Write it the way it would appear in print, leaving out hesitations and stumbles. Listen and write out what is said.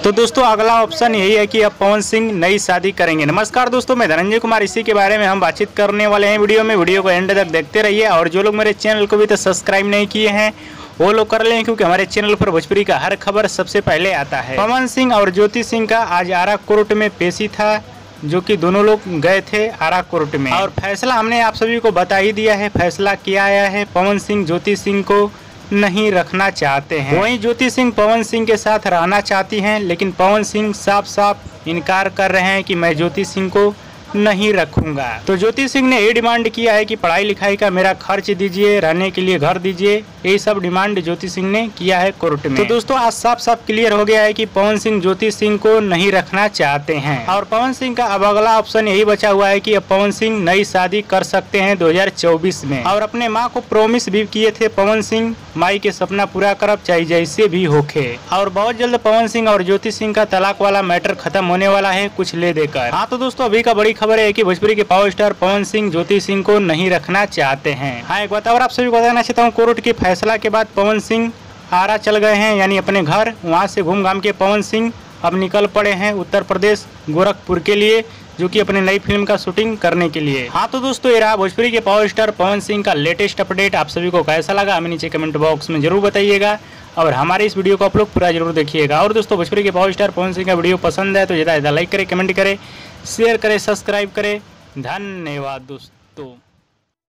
तो दोस्तों अगला ऑप्शन यही है कि अब पवन सिंह नई शादी करेंगे। नमस्कार दोस्तों, मैं धनंजय कुमार, इसी के बारे में हम बातचीत करने वाले हैं वीडियो में। वीडियो को एंड तक देखते रहिए और जो लोग मेरे चैनल को भी तो सब्सक्राइब नहीं किए हैं वो लोग कर लें, क्योंकि हमारे चैनल पर भोजपुरी का हर खबर सबसे पहले आता है। पवन सिंह और ज्योति सिंह का आज आरा कोर्ट में पेशी था, जो कि दोनों लोग गए थे आरा कोर्ट में, और फैसला हमने आप सभी को बता ही दिया है। फैसला किया आया है, पवन सिंह ज्योति सिंह को नहीं रखना चाहते हैं। वहीं ज्योति सिंह पवन सिंह के साथ रहना चाहती हैं, लेकिन पवन सिंह साफ साफ इनकार कर रहे हैं कि मैं ज्योति सिंह को नहीं रखूंगा। तो ज्योति सिंह ने ये डिमांड किया है कि पढ़ाई लिखाई का मेरा खर्च दीजिए, रहने के लिए घर दीजिए, यही सब डिमांड ज्योति सिंह ने किया है कोर्ट में। तो दोस्तों आज साफ साफ क्लियर हो गया है कि पवन सिंह ज्योति सिंह को नहीं रखना चाहते हैं, और पवन सिंह का अब अगला ऑप्शन यही बचा हुआ है कि अब पवन सिंह नई शादी कर सकते हैं 2024 में। और अपने माँ को प्रॉमिस भी किए थे पवन सिंह, माई के सपना पूरा करब चाहे जैसे भी होखे। और बहुत जल्द पवन सिंह और ज्योति सिंह का तलाक वाला मैटर खत्म होने वाला है कुछ ले देकर। हाँ तो दोस्तों अभी का बड़ी खबर है कि भोजपुरी के पावर स्टार पवन सिंह ज्योति सिंह को नहीं रखना चाहते हैं। हाँ एक बात और आप सभी को बताना चाहता हूँ, कोर्ट के फैसला के बाद पवन सिंह आरा चल गए हैं, यानी अपने घर। वहाँ से घूम घाम के पवन सिंह अब निकल पड़े हैं उत्तर प्रदेश गोरखपुर के लिए, जो कि अपने नई फिल्म का शूटिंग करने के लिए। हाँ तो दोस्तों ये रहा भोजपुरी के पावर स्टार पवन सिंह का लेटेस्ट अपडेट। आप सभी को कैसा लगा हमें नीचे कमेंट बॉक्स में जरूर बताइएगा, और हमारे इस वीडियो को आप लोग पूरा जरूर देखिएगा। और दोस्तों भोजपुरी के पावर स्टार पवन सिंह का वीडियो पसंद है तो ज़्यादा लाइक करें, कमेंट करें, शेयर करें, सब्सक्राइब करें। धन्यवाद दोस्तों।